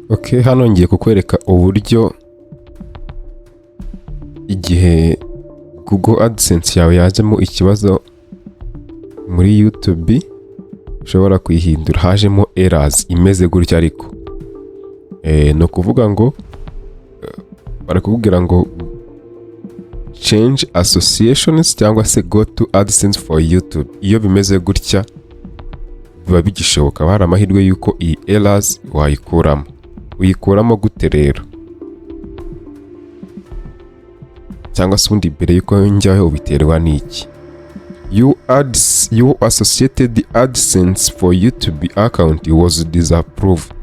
Okay, hano ngiye kukwereka uburyo igihe Google Adsense yawe yajemo ikibazo muri YouTube ushobora kuyihindura hajemo errors imeze gutya ariko no kuvuga ngo barakubwira ngo change associations cyangwa se go to Adsense for YouTube. Iyo bimeze gutya biba bigishoboka, hari amahirwe yuko iyi errors wayikuramo. Uyikuramo gute rero? Cyangwa se undi mbere yuko njyaho ubiterwa n'iki? You associated the Adsense for YouTube account was disapproved.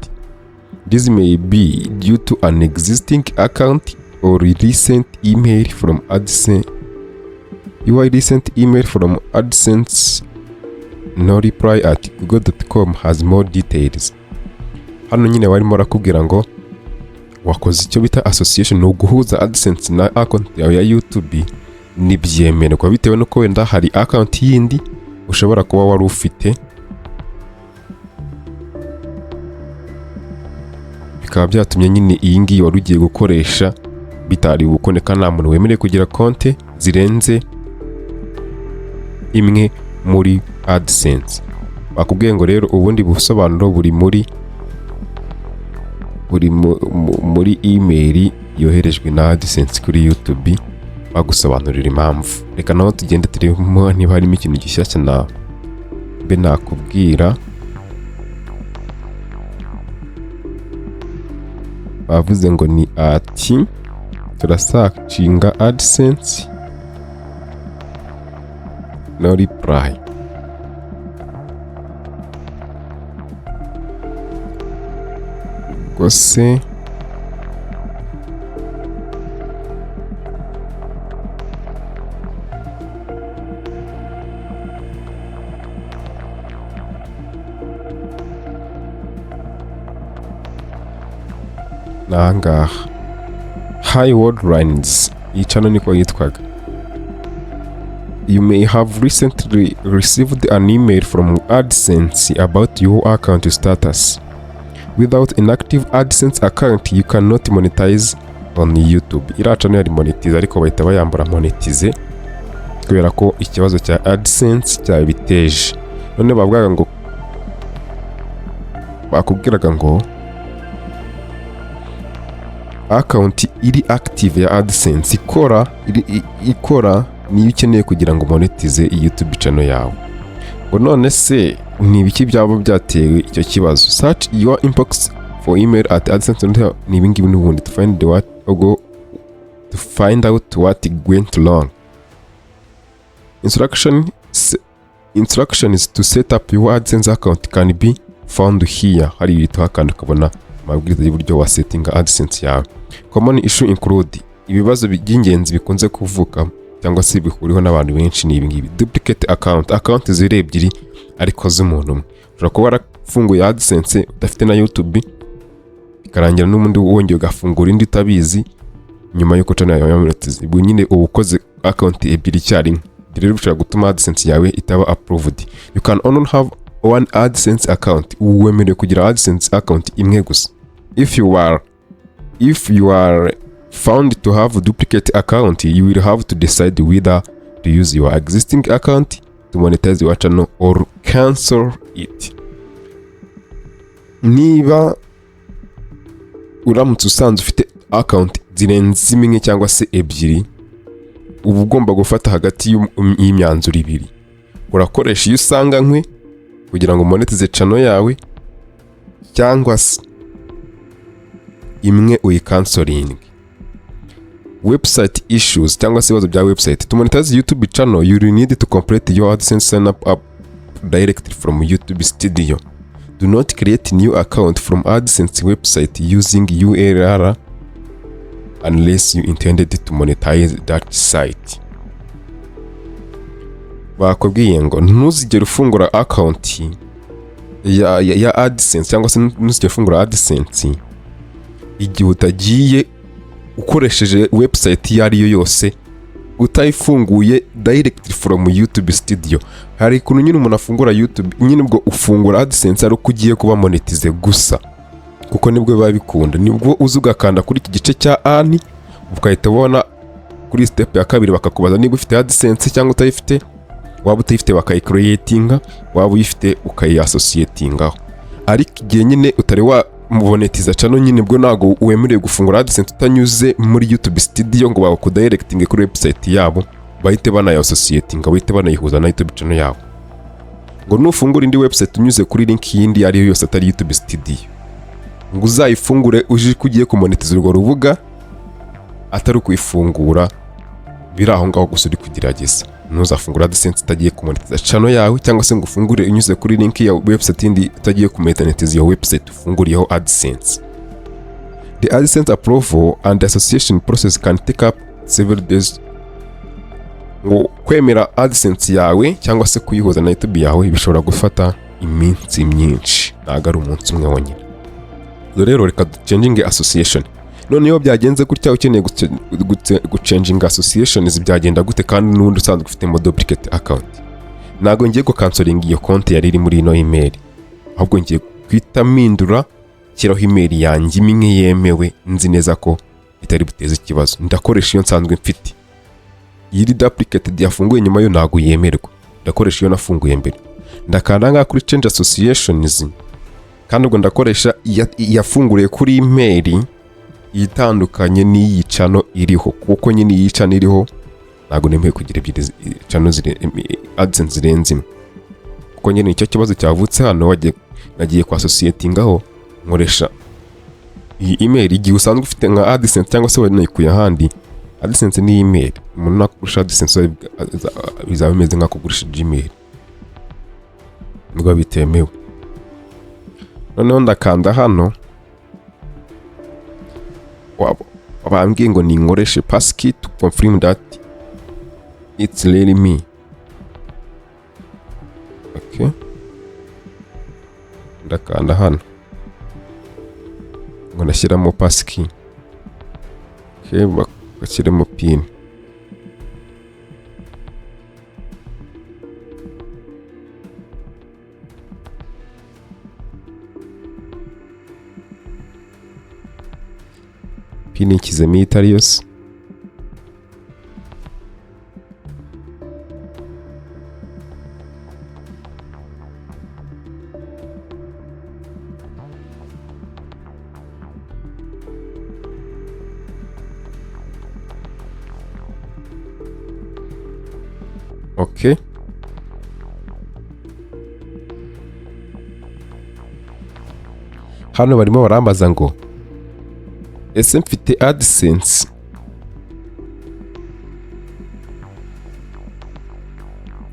This may be due to an existing account or recent email from Adsence. Your recent email from Adsence no reply at google.com has more details. Hano nyine barimo rakubwira ngo wakoze icyo bita association, no guhuza Adsence na account yawe ya YouTube nibyemerwa bitewe nuko wenda hari account yindi ushobora kuba wari ufite, bikaba byatumye nyine iyi ngiyi wari ugiye gukoresha bitari bukoneka. Nta muntu wemerewe kugira konte zirenze imwe muri Adsence. Bakubwiye ngo rero ubundi busobanuro buri muri email yoherejwe na Adsence kuri YouTube, bagusobanurira impamvu. Reka naho tugende turimo niba harimo ikintu gishyashya na be nakubwira. Bavuze ngo ni ati turasacinga Adsence no reply. Gose nangaha High World Lines yicano niko yitwaga. You may have recently received an email from Adsence about your account status. Without an active Adsence account, you cannot monetize on YouTube. Iracano yari monetize ariko bahita bayambura MONETIZE kubera ko ikibazo cya Adsence cyabiteje. None bakubwiraga ngo account iri active ya Adsence ikora niyo ukeneye kugira ngo monetize YouTube channel yawe. Ngo none se ni ibiki byabo byatewe icyo kibazo? Search your inbox for email at Adsence ni ibingibi n'ubundi to find out what went wrong. Instructions to set up your Adsence account can be found here. Hari ibitwa kandi ukabona amabwiriza y'uburyo wa setting Adsence yawe. Common issue include ibibazo by'ingenzi bikunze kuvuka cyangwa se bihuriho n'abantu benshi ni ibingibi: duplicate account ziri ebyiri ariko z'umuntu umwe. Ushobora kuba warafunguye Adsence udafite na YouTube bikarangira n'umuntu wongeye ugafungura indi utabizi nyuma y'uko channel yawe yamonetize. Ubwo nyine ubukoze account ebyiri icyarimwe, rero bishobora gutuma Adsence yawe itaba approved. You can only have one Adsence account. Uwemerewe kugira Adsence account imwe gusa. If you are found to have a duplicate account, you will have to decide whether to use your existing account to monetize your channel or cancel it. Niba uramutse usanzwe ufite account zirenze imwe cyangwa se ebyiri, uba ugomba gufata hagati y'imyanzuro ibiri. Urakoresha iyo usanga nkwe kugira ngo monetize channel yawe, cyangwa se imwe uyicanceling. Website issues cyangwa se ibibazo bya website. To monetize YouTube channel, you will need to complete your Adsence sign up directly from YouTube Studio. Do not create new account from Adsence website using URL unless you intended to monetize that site. Bakubwiye ngo ntuzigere ufungura account ya Adsence cyangwa se ntuzigere ufungura Adsence igihe utagiye ukoresheje website iyo ari yo yose utayifunguye directly from YouTube Studio. Hari ukuntu nyine umuntu afungura YouTube nyine ubwo ufungura Adsence ari uko ugiye kuba monetize gusa kuko nibwo biba bikunda, nibwo uza ugakanda kuri iki gice cya ani ukahita ubona kuri step ya kabiri bakakubaza niba ufite Adsence cyangwa utayifite, waba utayifite bakayicreatinga, waba uyifite ukayiassociatingaho. Ariko igihe nyine utari wa monetize channel nyine bwo ntago wemerewe gufungura Adsence utanyuze muri YouTube Studio ngo bakudirectinge kuri website yabo, bahite banayassociatinga, bahite banayihuza na YouTube channel yabo. Ngo nufungura indi website unyuze kuri link yindi ariyo yose atari YouTube Studio, ngo uzayifungure uje kugiye kumonetize urwo rubuga atari kuyifungura biri aho ngaho gusa uri kugerageza. Ntuzafungura Adsence utagiye kumonetiza channel yawe, cyangwa se ngo ufungure unyuze kuri link ya website indi utagiye kumonetiza iyo website ufunguriyeho Adsence. The Adsence approval and the association process can take up several days. Ngo kwemera Adsence yawe cyangwa se kuyihuza na YouTube yawe bishobora gufata iminsi myinshi, ntago ari umunsi umwe wonyine. Rero reka changing association. Noneho byagenze gutya ukeneye guchanging associations byagenda gute kandi n'undi usanzwe ufite mo duplicate account? Nago ngiye gucanceling iyo konti yari iri muri ino email, ahubwo ngiye kwita mindura kiraho email yanjye imwe yemewe nzi neza ko itari buteze ikibazo, ndakoresha iyo nsanzwe mfite. Yiri duplicate yafunguye nyuma yo nago yemerwa, ndakoresha iyo nafunguye mbere. Ndakanda nga kuri change associations kandi ubwo ndakoresha yafunguriye kuri email itandukanye n'iyi channel iriho, kuko nyine iyi channel iriho ntago nemeye kugira ebyiri channel Adsence zirenze imwe, kuko nyine icyo kibazo cyavutse hano nagiye kwa associatingaho nkoresha iyi email igihe usanzwe ufite nka Adsence cyangwa se wanayikuye ahandi. Adsence ni email, umuntu nakugurisha Adsence bizaba bimeze nka kugurisha Gmail, nubwo bitemewe. Noneho ndakanda hano bambwiye ngo ninkoreshe passkey to confirm that it's really me. Okay, ndakanda hano ngo nashyiramo passkey. Okay, bakashyiramo pin. Pin ikizemo itari yose. Okay, hano barimo barambaza ngo ese mfite Adsence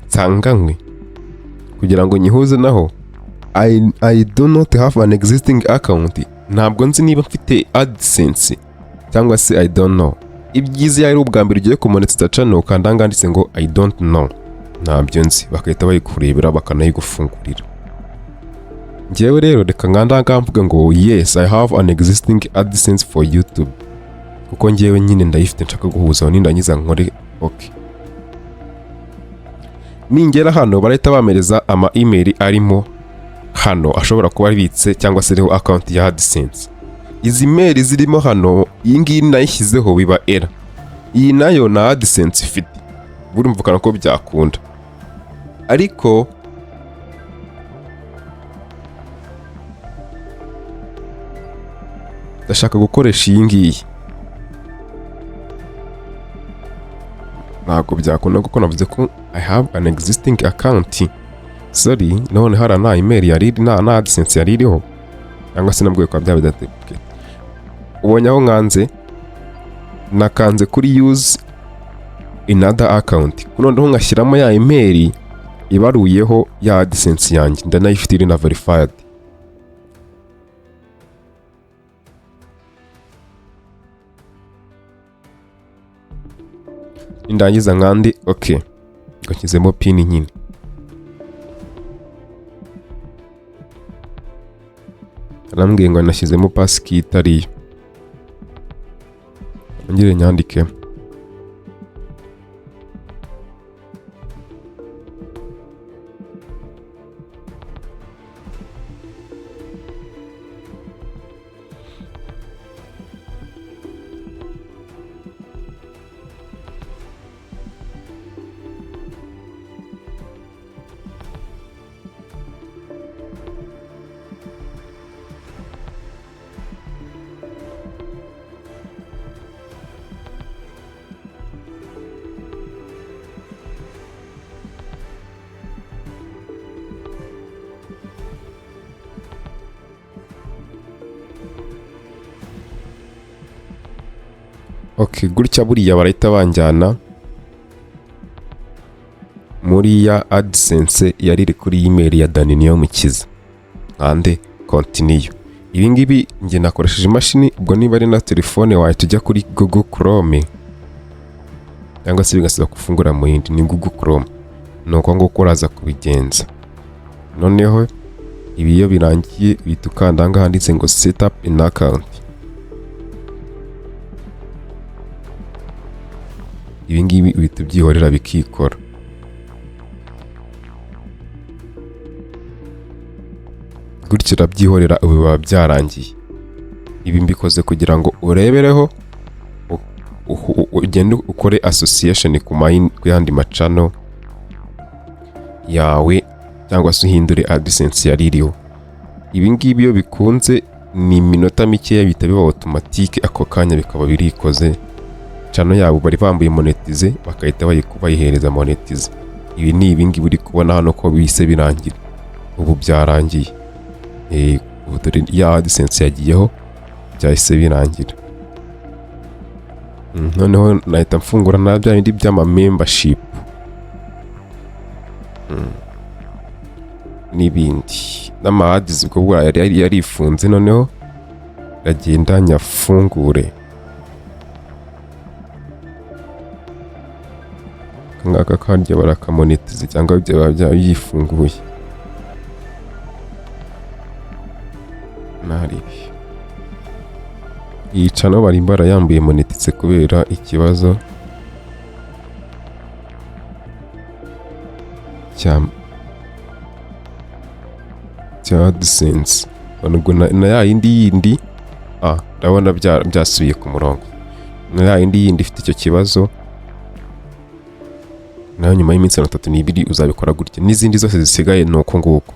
nsanganywe kugira ngo nyihuze naho. I do not have an existing account. Ntabwo nzi niba mfite Adsence cyangwa se I don't know. Ibyiza yari ubwa mbere ugiye kumonetiza channel ukanda nganditse ngo I don't know, ntabyo nzi, bakahita bayikurebera bakanayigufungurira. Njyewe rero reka nganda mvuga ngo yes I have an existing Adsence for YouTube, kuko njyewe nyine ndayifite nshaka guhuza nindangiza nkore. Okay, ningera hano barahita bamereza ama email arimo hano ashobora kuba abitse cyangwa se ariho account ya Adsence. Izi mail zirimo hano, iyi ngiyi nayishyizeho biba error, iyi nayo na Adsence ifite, burumvikana ko byakunda. Ariko ndashaka gukoresha iyi ngiyi, ntabwo byakunda kuko navuze ko I have an existing account. Sorry, none hari na email yari na Adsence yari iriho, cyangwa se nabwo kwa byabidate. Ubonye aho nkanze nakanze kuri use another account, noneho ngashyiramo ya email ibaruyeho ya Adsence yanjye, ndanayifite iri na verified. Indangiza nkandi okay, ngashyizemo pin nyine. Arambwiye ngo nashyizemo passkey itariyo, ngire nyandike. Okay, gutya buriya barahita banjyana muri ya Adsence yari iri kuri email ya Dani niyo mukiza. Ande continue. Ibi ngibi nge nakoresheje imashini, ubwo niba ari na telefone wahita ujya kuri Google Chrome cyangwa se bigasaba gufungura mu yindi ni Google Chrome. Nuko ngo uraza kubigenza. Noneho ibi iyo birangiye uhita ukanda ahangaha handitse ngo set up an account. Ibi ngibi uhita ubyihorera bikikora. Gutyo urabyihorera ubu biba byarangiye. Ibi mbikoze kugira ngo urebereho ugende ukore association ku yandi macano yawe cyangwa se uhindure Adsence yari iriho. Ibi ngibi iyo bikunze ni iminota mikeya bihita biba automatique, ako kanya bikaba birikoze. Chano yabo bari bambuye MONETIZE bakahita bayihereza MONETIZE. Ibi ni ibi ngibi uri kubona hano ko bise birangira. Ubu byarangiye. Ubu dore ya Adsence yagiyeho byahise birangira. Noneho nahita mfungura na bya bindi by'ama membership n'ibindi n'ama ads ubwo yari ifunze, noneho agenda nyafungure. Ngaka kandi barakamonetize cyangwa byaba yifunguye. Naribi yica no bari mbara yambuye MONETIZE kubera ikibazo cya Adsence. Nubwo na ya yindi ndabona byasubiye ku murongo. Na ya yindi ifite icyo kibazo nayo nyuma y'iminsi 32 uzabikora gutya, n'izindi zose zisigaye nuko nguko.